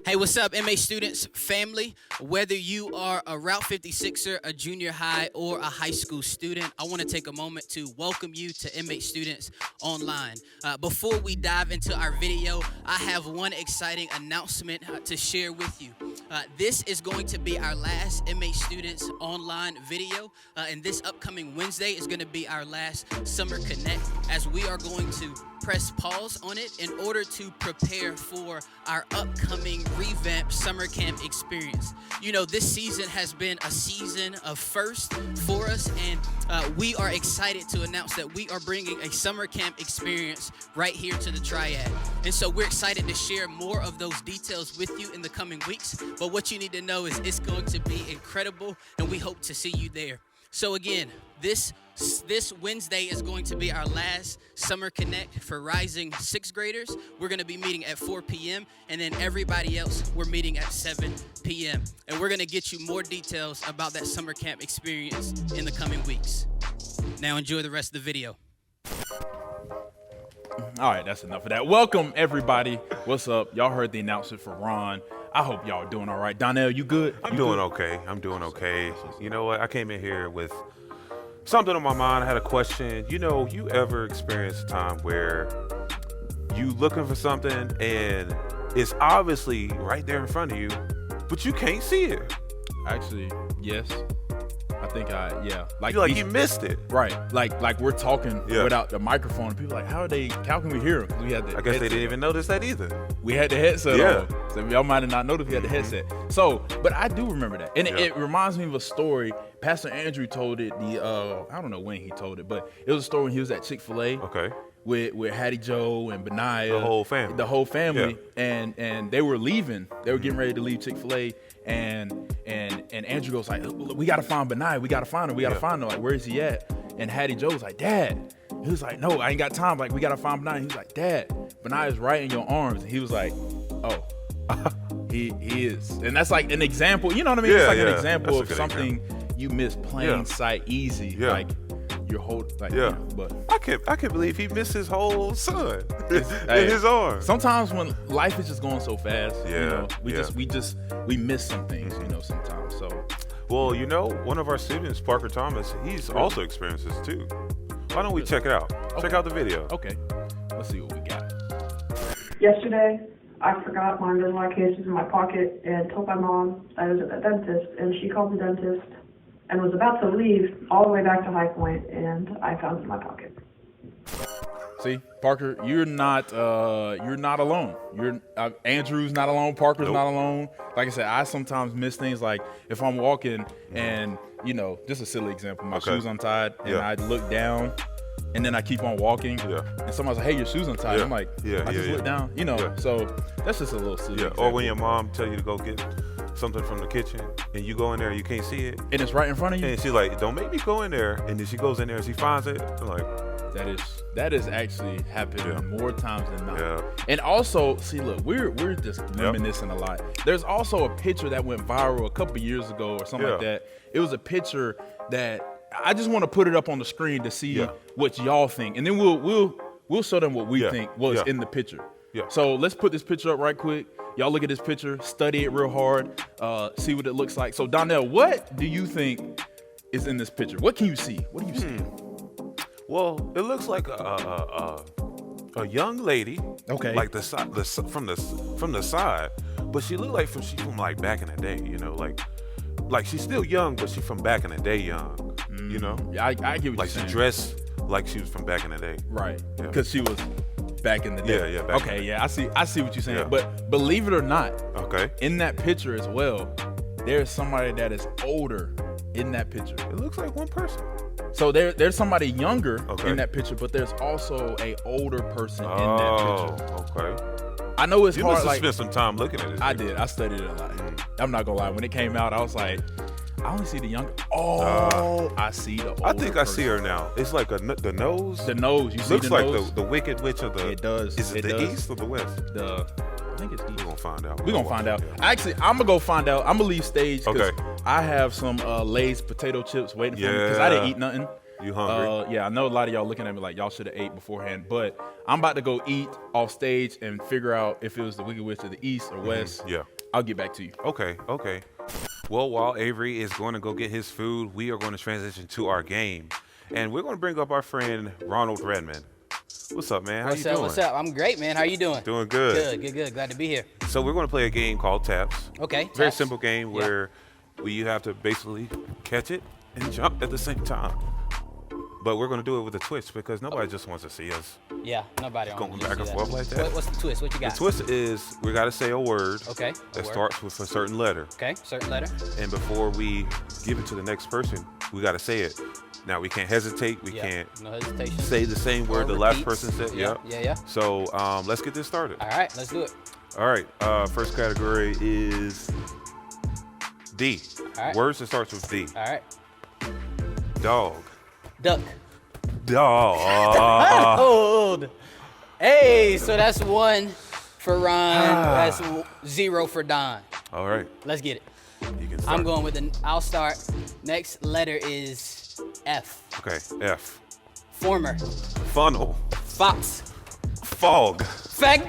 Hey, what's up, MA students, family? Whether you are a Route 56er, a junior high, or a high school student, I want to take a moment to welcome you to MA Students Online. Before we dive into our video, I have one exciting announcement to share with you. This is going to be our last MA Students Online video, and this upcoming Wednesday is going to be our last Summer Connect, as we are going to press pause on it in order to prepare for our upcoming revamped summer camp experience. You know, this season has been a season of first for us, and we are excited to announce that we are bringing a summer camp experience right here to the Triad. And so we're excited to share more of those details with you in the coming weeks. But what you need to know is it's going to be incredible, and we hope to see you there. So again, this Wednesday is going to be our last Summer Connect for rising sixth graders. We're going to be meeting at 4 p.m. and then everybody else, we're meeting at 7 p.m. And we're going to get you more details about that summer camp experience in the coming weeks. Now enjoy the rest of the video. All right, that's enough of that. Welcome, everybody. What's up? Y'all heard the announcement for Ron. I hope y'all are doing all right. Donnell, you good? I'm doing okay. I'm doing okay. You know what? I came in here with something on my mind. I had a question. You know, you ever experienced a time where you looking for something and it's obviously right there in front of you, but you can't see it? Actually, yes. I think yeah. You missed it. Right. Like we're talking without the microphone, and people are like, how can we hear them? We had the I guess they didn't even notice that either. We had the headset on. So y'all might have not noticed we had the headset. So, but I do remember that. And it reminds me of a story. Pastor Andrew told it, I don't know when he told it, but it was a story when he was at Chick-fil-A. Okay. With Hattie Joe and Benaiah. The whole family. Yeah. And they were leaving. They were getting ready to leave Chick-fil-A. And Andrew goes like, we got to find Benaiah. We got to find her. We got to find her. Like, where is he at? And Hattie Joe was like, Dad. He was like, no, I ain't got time. Like, we got to find Benaiah. He was like, Dad, Benaiah's right in your arms. And he was like, oh, he is. And that's like an example. You know what I mean? It's like an example of something you miss plain sight easy. Yeah. Like, your whole, like, but I can't believe he missed his whole son in his arms. Sometimes when life is just going so fast, we miss some things, sometimes. So, well, one of our students, Parker Thomas, he's also experienced this too. Why don't we check it out? Okay. Check out the video. Okay, let's see what we got. Yesterday, I forgot my Invisalign cases in my pocket and told my mom I was at the dentist, and she called the dentist and was about to leave all the way back to High Point, and I found it in my pocket. See, Parker, you're not alone. Andrew's not alone. Parker's not alone. Like I said, I sometimes miss things, like if I'm walking and, just a silly example, my shoe's untied and I look down and then I keep on walking and somebody's like, hey, your shoe's untied. I'm like, I just look down, so that's just a little silly example. Or when your mom tell you to go get something from the kitchen and you go in there and you can't see it and it's right in front of you, and she's like, don't make me go in there, and then she goes in there and she finds it. I'm like, that is actually happened more times than not. And also, see, look, we're just reminiscing a lot. There's also a picture that went viral a couple years ago or something like that. It was a picture that I just want to put it up on the screen to see what y'all think, and then we'll show them what we think was in the picture. So let's put this picture up right quick. Y'all look at this picture, study it real hard, see what it looks like. So Donnell, what do you think is in this picture? What can you see? What do you see? Well, it looks like a young lady. Okay. Like from the side, but she looked like she from like back in the day. Like she's still young, but she's from back in the day young. Yeah, I get what you're saying. Like she dressed like she was from back in the day. Right. Because she was back in the day. Yeah. Okay, I see what you're saying. Yeah. But believe it or not, in that picture as well, there's somebody that is older in that picture. It looks like one person. So there's somebody younger in that picture, but there's also a older person in that picture. Okay. I know it's you hard. You must have spent some time looking at it. I did. I studied it a lot. I'm not gonna lie. When it came out, I was like, I only see the younger. I see the older I think I person. see her now. It's like the nose. The nose. You see looks the like nose? the Wicked Witch of the. It does. Is it the east or the west? I think it's east. We're gonna find out. We're gonna find out. Actually, I'm gonna go find out. I'm gonna leave stage because I have some Lay's potato chips waiting for me because I didn't eat nothing. You hungry? Yeah, I know a lot of y'all looking at me like y'all should have ate beforehand, but I'm about to go eat off stage and figure out if it was the Wicked Witch of the East or West. Yeah. I'll get back to you. Okay. Well, while Avery is going to go get his food, we are going to transition to our game. And we're going to bring up our friend Ronald Redmond. What's up, man? How you doing? What's up? I'm great, man. How you doing? Doing good. Good. Glad to be here. So we're going to play a game called Taps. Okay. Very taps. simple game where you have to basically catch it and jump at the same time. But we're going to do it with a twist because nobody just wants to see us Yeah, nobody going wants back to and see forth like that. What's the twist? What you got? The twist is we got to say a word Okay. that starts with a certain letter. Okay. Certain letter. And before we give it to the next person, we got to say it. Now, we can't hesitate. We can't No hesitation. say the same word Or the last repeats. person said. Yeah. So let's get this started. All right. Let's do it. All right. First category is D. All right. Words that starts with D. All right. Dog. Duck. Dog. Hold. Hey, so that's 1 for Ron. That's 0 for Don. All right. Let's get it. You can start. I'm going with I'll start. Next letter is F. Okay. F. Former. Funnel. Fox. Fog. Fact.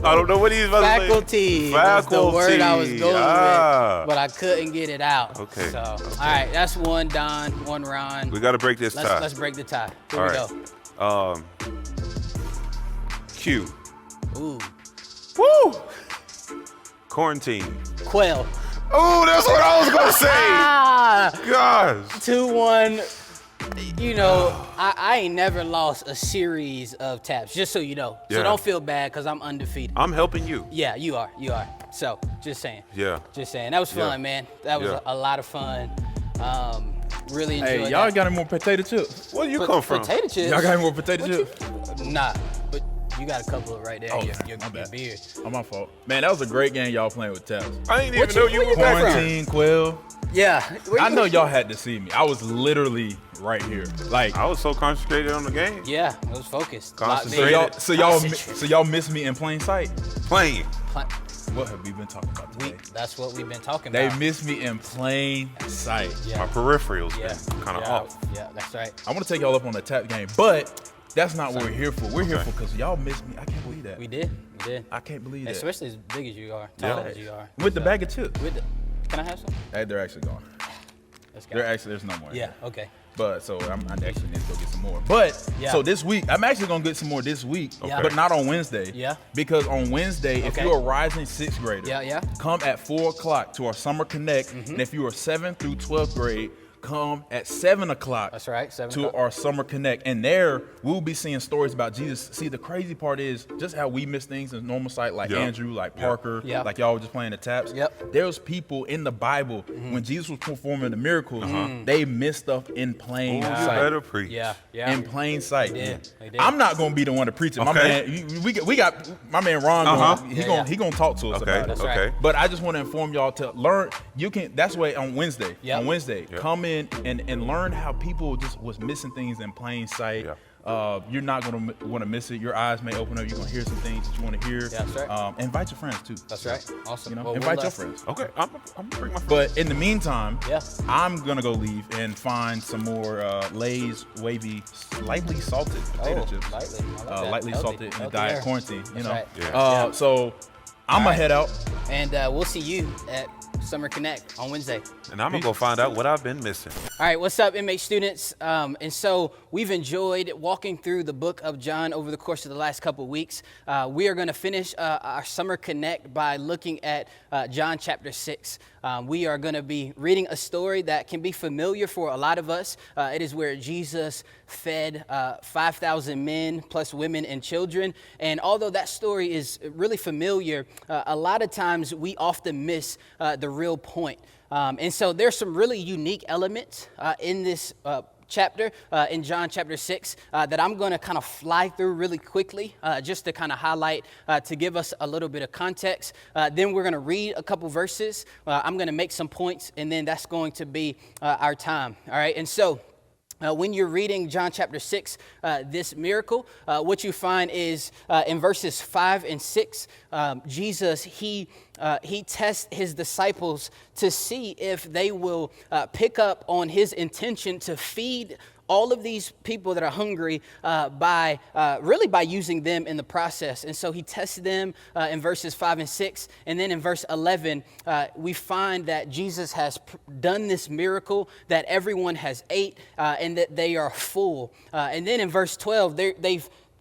I don't know what he's about to say. Faculty was the word I was going with, but I couldn't get it out. Okay, So, okay. all right, that's 1 Don, 1 Ron. We got to break this tie. Let's break the tie. Here All we right. Q. go. Ooh, Woo. Quarantine. Quail. Oh, that's what I was gonna say. Gosh. 2-1. You know, I ain't never lost a series of taps, just so you know. So Yeah. don't feel bad, because I'm undefeated. I'm helping you. Yeah, you are. So, just saying. Yeah. Just saying. That was fun, Yeah. man. That was Yeah. a lot of fun. Really enjoyed Hey, y'all that. got any more potato chips? Where you come from? Potato chips? Y'all got any more potato chips? Nah, but you got a couple right there. Oh, your my bad. beard. Oh, my fault. Man, that was a great game y'all playing with Taps. I didn't What even know you- you where were you come back from? Quarantine, Quill. Yeah. I know y'all had to see me. I was literally right here. Like, I was so concentrated on the game. Yeah, it was focused. Concentrated. so y'all missed me in plain sight. Playing. What have we been talking about today? That's what we've been talking They about. missed me in plain sight. Yeah. My peripherals Yeah. been kind of yeah. off. Yeah, that's right. I want to take y'all up on the tap game, but that's not what we're here for. We're here Okay. for because y'all missed me. I can't believe that. We did. I can't believe that. Especially as big as you are, tall as you are. With the bag of chips. Can I have some? Hey, they're actually gone. Let's go. There's no more. Yeah. Okay. But so I actually need to go get some more. But Yeah. so this week, I'm actually gonna get some more this week, Yeah. but not on Wednesday. Yeah. Because on Wednesday, if Okay. you're a rising 6th grader, Yeah. come at 4 o'clock to our Summer Connect. And if you are 7th through 12th grade, come at 7 o'clock. That's right. 7 To o'clock. our Summer Connect. And there we'll be seeing stories about Jesus. See, the crazy part is just how we miss things in normal sight, like Yeah. Andrew, like Yeah. Parker, Yeah. like y'all were just playing the taps. Yep. There's people in the Bible when Jesus was performing the miracles, they missed stuff in plain Ooh, you sight. better preach. Yeah. Yeah. In plain sight. They did. They did. I'm not gonna be the one to preach it. My Okay. man, we got my man Ron. Going, Yeah. he gonna talk to us Okay. about it. That's Okay. right. But I just want to inform y'all to learn. You can. That's why on Wednesday. Yep. On Wednesday, Yep. come in and learn how people just was missing things in plain sight. Yeah. You're not gonna want to miss it. Your eyes may open up. You're gonna hear some things that you want to hear. Yeah, that's right. Invite your friends too. That's right. Awesome. You know, Well, invite we'll, your friends. Okay. I'm gonna bring my. But in the meantime, Yeah. I'm gonna go leave and find some more Lay's wavy, lightly salted potato chips. Lightly. I like that. Lightly Healthy. salted in the Healthy diet there. quarantine. You That's know. right. Yeah. So I'm gonna head out. And we'll see you at Summer Connect on Wednesday. And I'm gonna go find out what I've been missing. All right, what's up, inmate students? And so we've enjoyed walking through the book of John over the course of the last couple of weeks. We are going to finish our Summer Connect by looking at John chapter 6. We are going to be reading a story that can be familiar for a lot of us. It is where Jesus fed 5,000 men plus women and children. And although that story is really familiar, a lot of times we often miss the real point. And so there's some really unique elements in this chapter, in John chapter 6, that I'm going to kind of fly through really quickly, just to kind of highlight, to give us a little bit of context. Then we're going to read a couple verses. I'm going to make some points, and then that's going to be our time. All right, and so when you're reading John chapter 6, this miracle, what you find is in verses 5 and 6, Jesus, he tests his disciples to see if they will pick up on his intention to feed all of these people that are hungry by using them in the process. And so he tests them in verses 5 and 6. And then in verse 11, we find that Jesus has done this miracle, that everyone has ate and that they are full. And then in verse 12,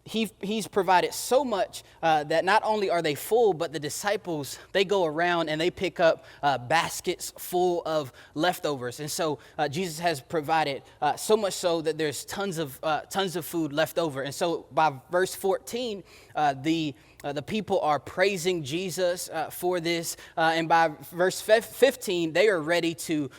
He's provided so much that not only are they full, but the disciples, they go around and they pick up baskets full of leftovers. And so Jesus has provided so much so that there's tons of food left over. And so by verse 14, the people are praising Jesus for this. And by verse 15, they are ready to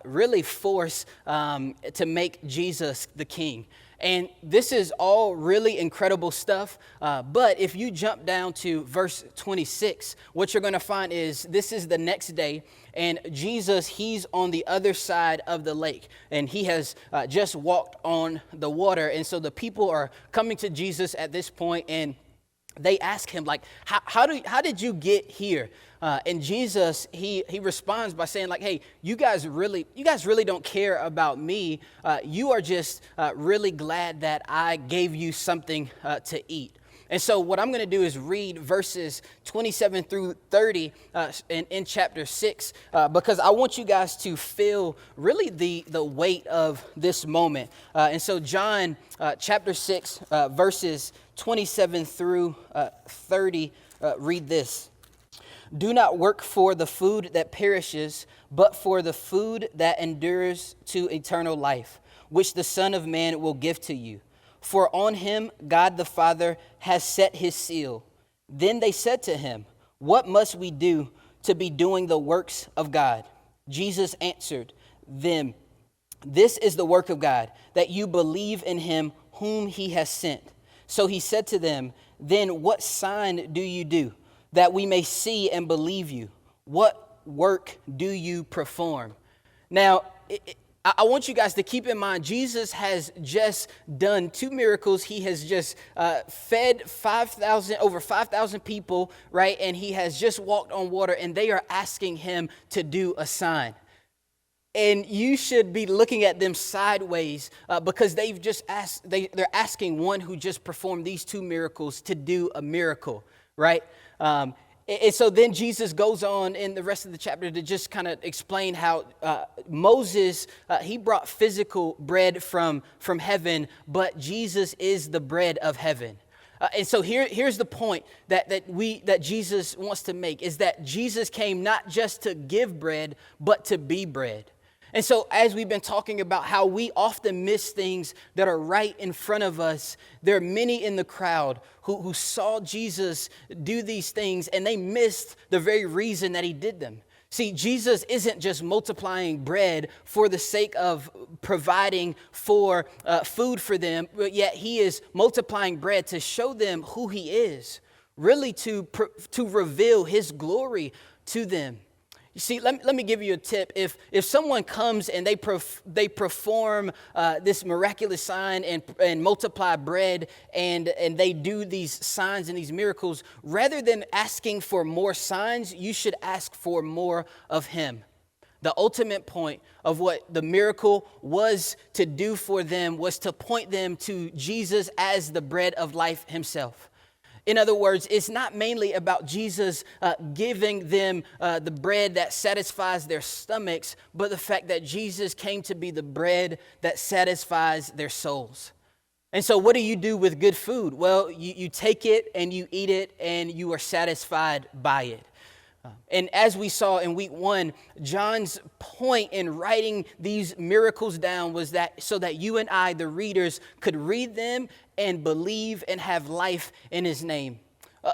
really force to make Jesus the king. And this is all really incredible stuff. But if you jump down to verse 26, what you're going to find is this is the next day. And Jesus, he's on the other side of the lake. And he has just walked on the water. And so the people are coming to Jesus at this point, and they ask him, like, how did you get here? And Jesus, he responds by saying, like, hey, you guys really don't care about me. You are just really glad that I gave you something to eat. And so what I'm going to do is read verses 27 through 30 in chapter 6, because I want you guys to feel really the weight of this moment. And so John chapter 6, verses 27 through 30, read this. Do not work for the food that perishes, but for the food that endures to eternal life, which the Son of Man will give to you. For on him God the Father has set his seal. Then they said to him, what must we do to be doing the works of God? Jesus answered them, this is the work of God, that you believe in him whom he has sent. So he said to them, then what sign do you do, that we may see and believe you? What work do you perform? Now, I want you guys to keep in mind, Jesus has just done 2 miracles. He has just fed over 5,000 people, right? And he has just walked on water, and they are asking him to do a sign. And you should be looking at them sideways because they've just asked, they're asking one who just performed these 2 miracles to do a miracle, right? And so then Jesus goes on in the rest of the chapter to just kind of explain how Moses, he brought physical bread from heaven, but Jesus is the bread of heaven. And so here's the point that Jesus wants to make, is that Jesus came not just to give bread, but to be bread. And so as we've been talking about how we often miss things that are right in front of us, there are many in the crowd who saw Jesus do these things, and they missed the very reason that he did them. See, Jesus isn't just multiplying bread for the sake of providing for food for them, but yet he is multiplying bread to show them who he is, really to reveal his glory to them. You see, let me give you a tip. If someone comes and they perform this miraculous sign and multiply bread and they do these signs and these miracles, rather than asking for more signs, you should ask for more of him. The ultimate point of what the miracle was to do for them was to point them to Jesus as the bread of life himself. In other words, it's not mainly about Jesus giving them the bread that satisfies their stomachs, but the fact that Jesus came to be the bread that satisfies their souls. And so what do you do with good food? Well, you take it and you eat it and you are satisfied by it. And as we saw in week 1, John's point in writing these miracles down was that so that you and I, the readers, could read them and believe and have life in his name.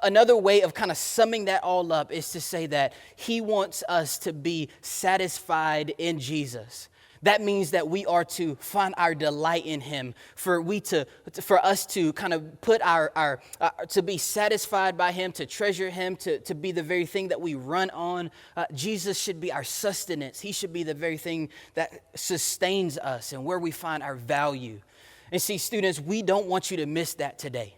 Another way of kind of summing that all up is to say that he wants us to be satisfied in Jesus. That means that we are to find our delight in him, for us to kind of put our to be satisfied by him, to treasure him, to be the very thing that we run on. Jesus should be our sustenance. He should be the very thing that sustains us and where we find our value. And see, students, we don't want you to miss that today.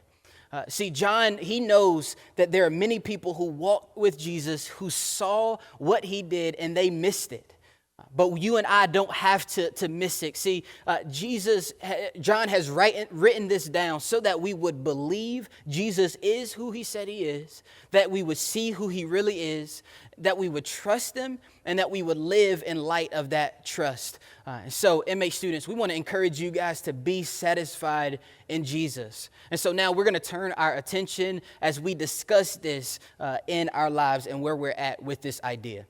See, John, he knows that there are many people who walked with Jesus who saw what he did and they missed it. But you and I don't have to miss it. See, John has written this down so that we would believe Jesus is who he said he is, that we would see who he really is, that we would trust him, and that we would live in light of that trust. And so, MH students, we want to encourage you guys to be satisfied in Jesus. And so now we're going to turn our attention as we discuss this in our lives and where we're at with this idea.